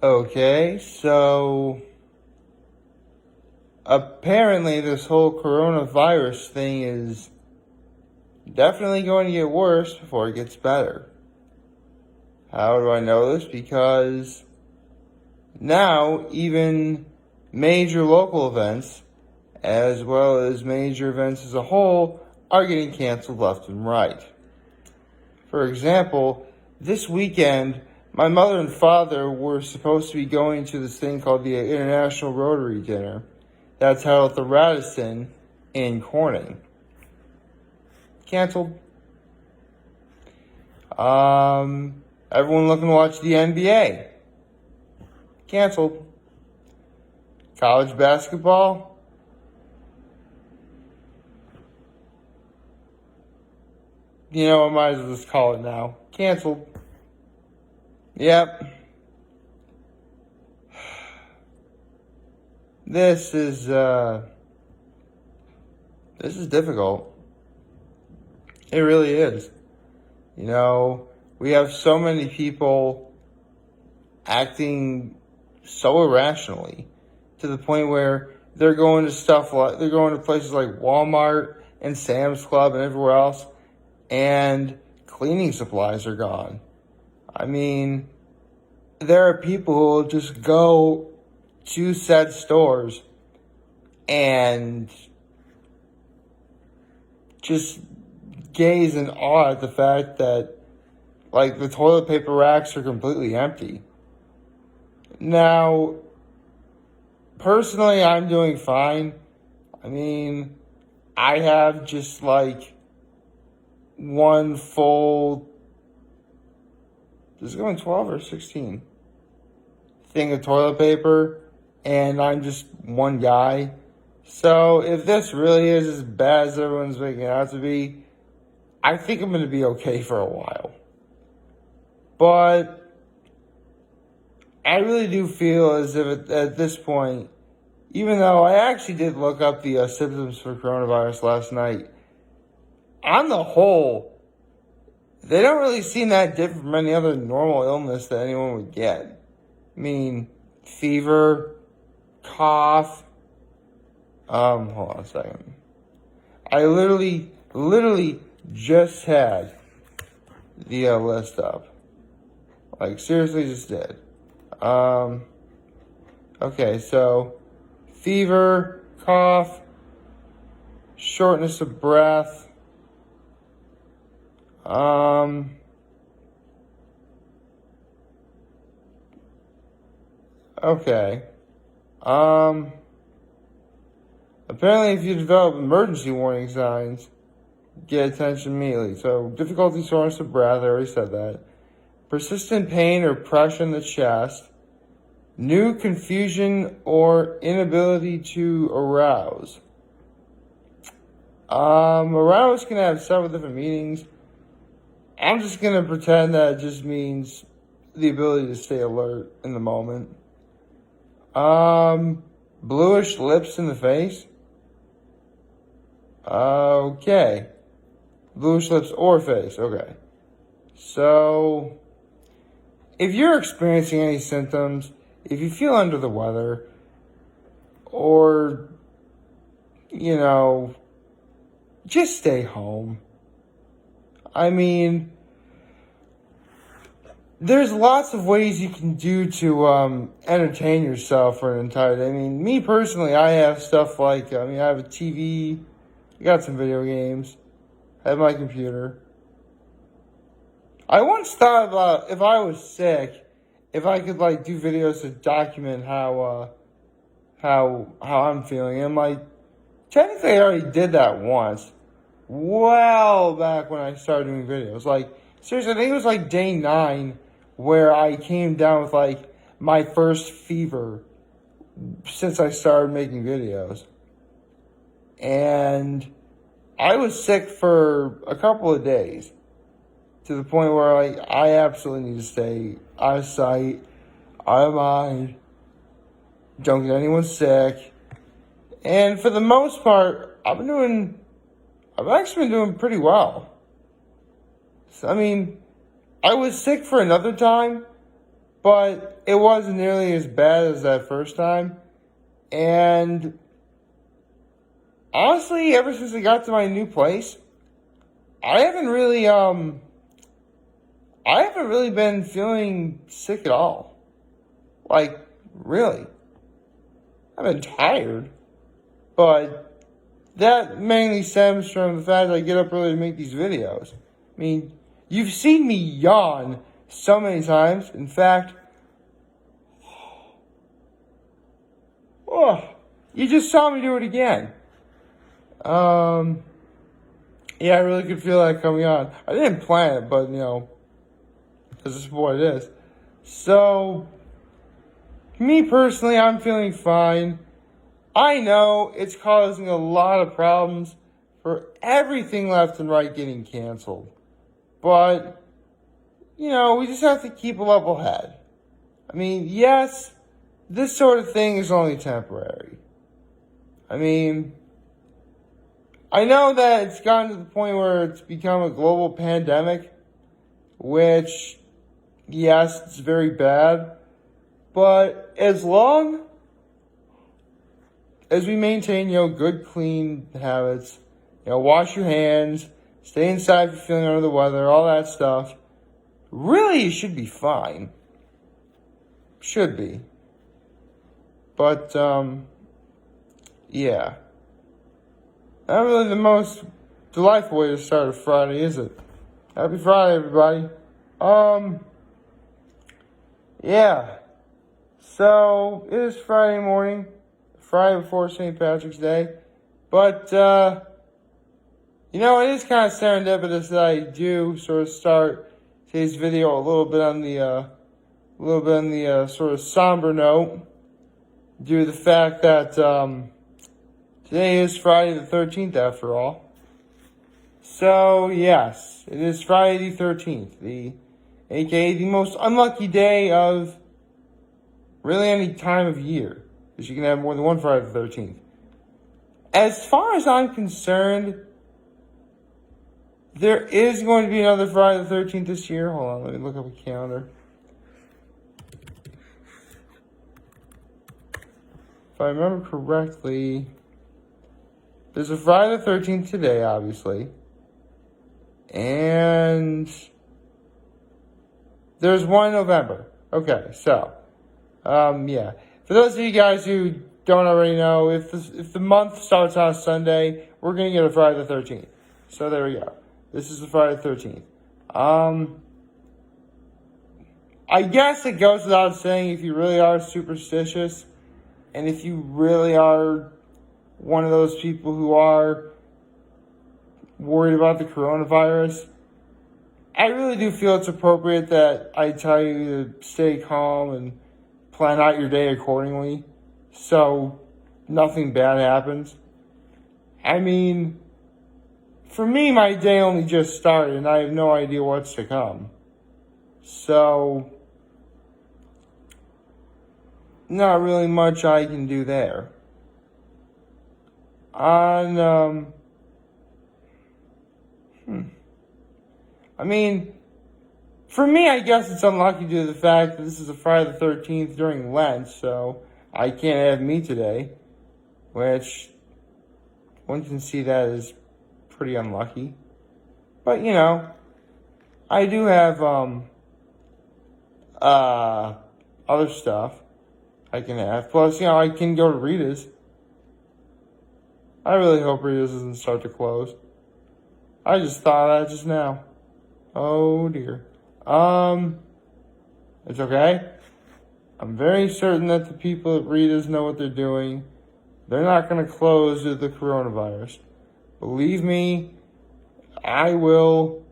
Okay, so apparently this whole coronavirus thing is definitely going to get worse before it gets better. How do I know this? Because now even major local events, as well as major events as a whole, are getting canceled left and right. For example, this weekend, my mother and father were supposed to be going to this thing called the International Rotary Dinner that's held at the Radisson in Corning. Canceled. Everyone looking to watch the NBA. Canceled. College basketball. I might as well just call it now. Canceled. Yep. This is difficult. It really is. We have so many people acting so irrationally to the point where they're going to places like Walmart and Sam's Club and everywhere else, and cleaning supplies are gone. I mean, there are people who will just go to said stores and just gaze in awe at the fact that, the toilet paper racks are completely empty. Now, personally, I'm doing fine. I mean, I have just one full, is it going 12 or 16? Thing of toilet paper, and I'm just one guy. So if this really is as bad as everyone's making it out to be, I think I'm going to be okay for a while. But I really do feel as if at this point, even though I actually did look up the symptoms for coronavirus last night, on the whole, they don't really seem that different from any other normal illness that anyone would get. I mean, fever, cough. Hold on a second. I literally just had the list up. Seriously just did. Okay, so fever, cough, shortness of breath, okay. Apparently if you develop emergency warning signs, get attention immediately. So difficulty, shortness of breath, I already said that. Persistent pain or pressure in the chest. New confusion or inability to arouse. Arouse can have several different meanings. I'm just going to pretend that it just means the ability to stay alert in the moment. Bluish lips in the face. Okay. Bluish lips or face. Okay. So, if you're experiencing any symptoms, if you feel under the weather, or, just stay home. I mean, there's lots of ways you can do to entertain yourself for an entire day. I mean, me personally, I have stuff I have a TV, I got some video games, I have my computer. I once thought about if I was sick, if I could do videos to document how I'm feeling. And technically I already did that once, well back when I started doing videos. Seriously, I think it was day 9 where I came down with my first fever since I started making videos. And I was sick for a couple of days, to the point where I absolutely need to stay out of sight, out of mind, don't get anyone sick. And for the most part, I've actually been doing pretty well. So, I was sick for another time, but it wasn't nearly as bad as that first time. And honestly, ever since I got to my new place, I haven't really been feeling sick at all. Like, really. I've been tired, but that mainly stems from the fact that I get up early to make these videos. I mean, you've seen me yawn so many times. In fact, you just saw me do it again. Yeah, I really could feel that coming on. I didn't plan it, but, this is what it is. So, me personally, I'm feeling fine. I know it's causing a lot of problems for everything left and right getting canceled. But, we just have to keep a level head. I mean, yes, this sort of thing is only temporary. I mean, I know that it's gotten to the point where it's become a global pandemic, which, yes, it's very bad. But as long as we maintain, good, clean habits, wash your hands, stay inside if you're feeling under the weather, all that stuff, really you should be fine. Should be. But, yeah. Not really the most delightful way to start a Friday, is it? Happy Friday, everybody. Yeah. So, it is Friday morning, Friday before St. Patrick's Day. But, it is kind of serendipitous that I do sort of start today's video a little bit on the sort of somber note, due to the fact that, today is Friday the 13th, after all. So, yes, it is Friday the 13th, aka the most unlucky day of really any time of year, because you can have more than one Friday the 13th. As far as I'm concerned, there is going to be another Friday the 13th this year. Hold on, let me look up a calendar. If I remember correctly, there's a Friday the 13th today, obviously. And there's one in November. Okay, so, yeah. For those of you guys who don't already know, if the month starts on a Sunday, we're going to get a Friday the 13th. So there we go. This is the Friday the 13th. I guess it goes without saying, if you really are superstitious, and if you really are one of those people who are worried about the coronavirus, I really do feel it's appropriate that I tell you to stay calm and plan out your day accordingly, so nothing bad happens. I mean, for me, my day only just started, and I have no idea what's to come. So, not really much I can do there. I mean, for me, I guess it's unlucky due to the fact that this is a Friday the 13th during Lent, so I can't have meat today, which one can see that as pretty unlucky. But, I do have, other stuff I can have. Plus, I can go to Rita's. I really hope Rita's doesn't start to close. I just thought of that just now. Oh dear. It's okay. I'm very certain that the people at Rita's know what they're doing. They're not going to close due to the coronavirus. Believe me, I will.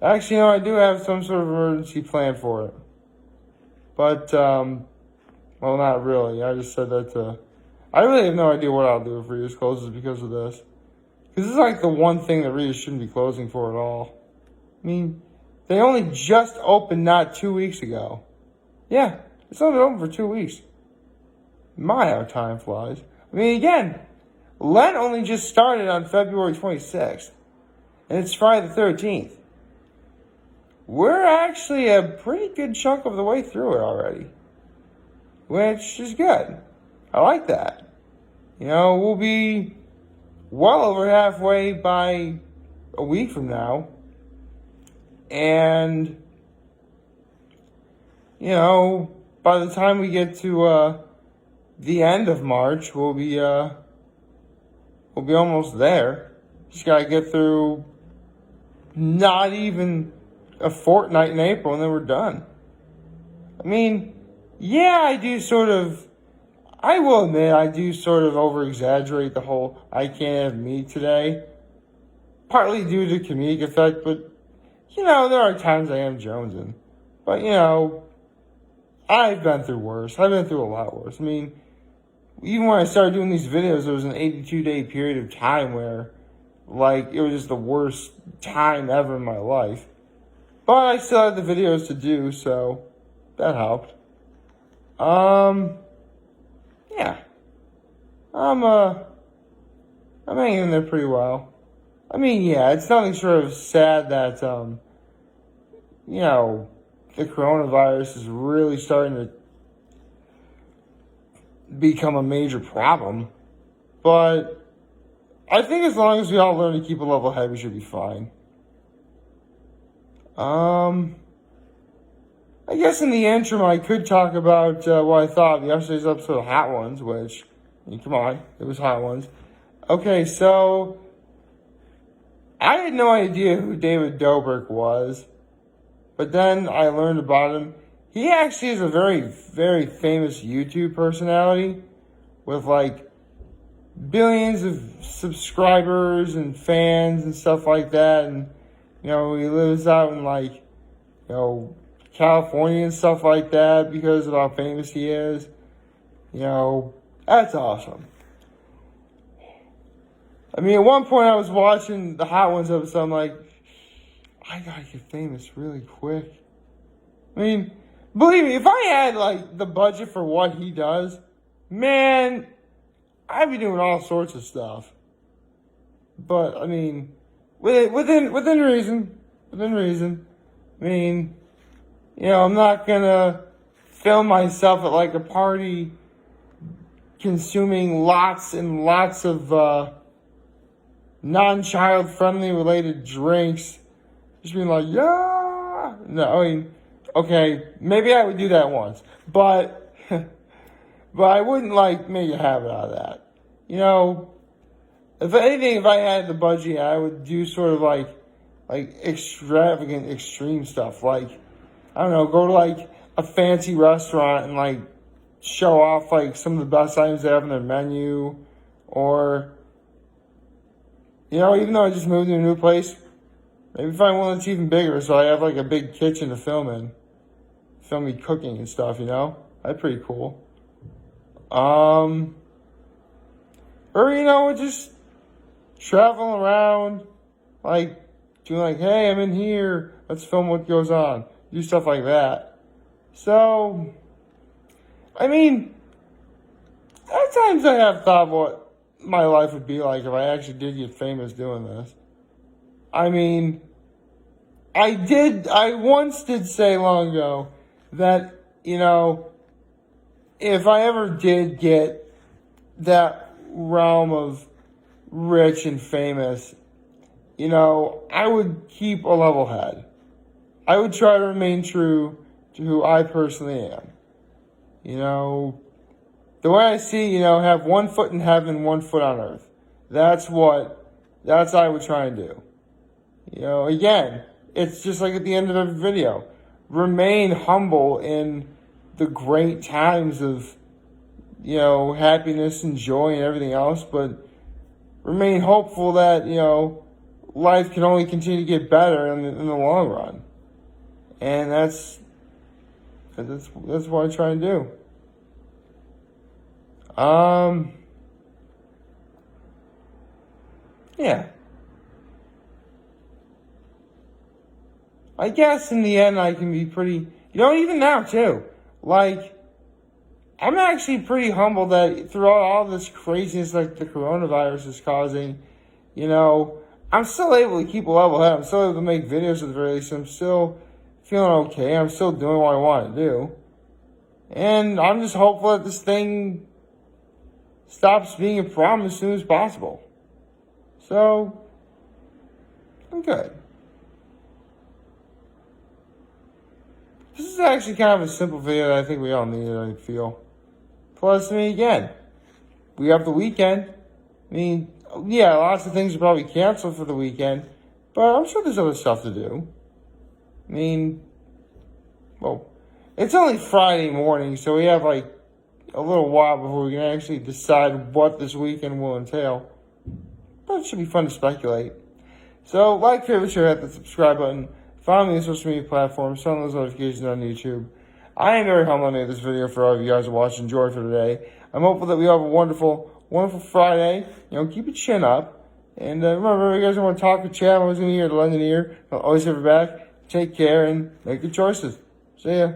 Actually, I do have some sort of emergency plan for it. But, well, not really. I just said that I really have no idea what I'll do if Rita's closes because of this. Because this is like the one thing that Rita's shouldn't be closing for at all. I mean, they only just opened not 2 weeks ago. Yeah, it's only open for 2 weeks. My, how time flies. I mean, again, Lent only just started on February 26th. And it's Friday the 13th. we're actually a pretty good chunk of the way through it already, which is good. I like that. We'll be well over halfway by a week from now. And, by the time we get to the end of March, we'll be almost there. Just gotta get through not even a fortnight in April, and then we're done. I mean, yeah, I will admit, I do sort of over-exaggerate the whole I can't have meat today. Partly due to comedic effect, but, there are times I am jonesing. But, I've been through worse. I've been through a lot worse. I mean, even when I started doing these videos, there was an 82-day period of time where, it was just the worst time ever in my life. But I still had the videos to do, so that helped. Yeah. I'm hanging in there pretty well. I mean, yeah, it's nothing short of sad that, the coronavirus is really starting to become a major problem. But I think as long as we all learn to keep a level head, we should be fine. I guess in the interim, I could talk about what I thought of yesterday's episode of Hot Ones, which, come on, it was Hot Ones. Okay, so I had no idea who David Dobrik was, but then I learned about him. He actually is a very, very famous YouTube personality with billions of subscribers and fans and stuff like that. And, he lives out in California and stuff like that because of how famous he is. That's awesome. I mean, at one point I was watching the Hot Ones episode, I'm like, I gotta get famous really quick. I mean, believe me, if I had, the budget for what he does, man, I'd be doing all sorts of stuff. But, I mean, within reason. Within reason. I mean, I'm not gonna film myself at, a party consuming lots and lots of, non-child friendly related drinks. Just being like, yeah. No, I mean, okay, maybe I would do that once. But I wouldn't make a habit out of that. If anything, if I had the budget, I would do sort of extravagant extreme stuff. I don't know, go to a fancy restaurant and show off some of the best items they have on their menu. Or, even though I just moved to a new place, maybe find one that's even bigger so I have a big kitchen to film in. Film me cooking and stuff, That'd be pretty cool. Or, just traveling around, doing hey, I'm in here, let's film what goes on. Do stuff like that. So, I mean, at times I have thought what my life would be like if I actually did get famous doing this. I mean, I once did say long ago that, if I ever did get that realm of rich and famous, I would keep a level head. I would try to remain true to who I personally am. The way I see, have one foot in heaven, one foot on earth. That's what I would try and do. Again, it's just like at the end of every video. Remain humble in the great times of, happiness and joy and everything else, but remain hopeful that, life can only continue to get better in the long run. And that's what I try and do. Yeah. I guess in the end I can be pretty, even now too. I'm actually pretty humbled that throughout all this craziness the coronavirus is causing, I'm still able to keep a level head. I'm still able to make videos at the very least. I'm still, feeling okay. I'm still doing what I want to do. And I'm just hopeful that this thing stops being a problem as soon as possible. So, I'm good. This is actually kind of a simple video that I think we all need, I feel. Plus, I mean, again, we have the weekend. I mean, yeah, lots of things are probably canceled for the weekend, but I'm sure there's other stuff to do. I mean, well, it's only Friday morning, so we have like a little while before we can actually decide what this weekend will entail. But it should be fun to speculate. So, like, favorite, share, hit the subscribe button. Follow me on social media platforms, turn on those notifications on YouTube. I am very humbled I made this video for all of you guys who watched and enjoyed for today. I'm hopeful that we all have a wonderful Friday. You know, keep your chin up. And remember, if you guys want to talk or chat, I'm always going to be here to lend an ear. I'll always have your back. Take care and make good choices. See ya.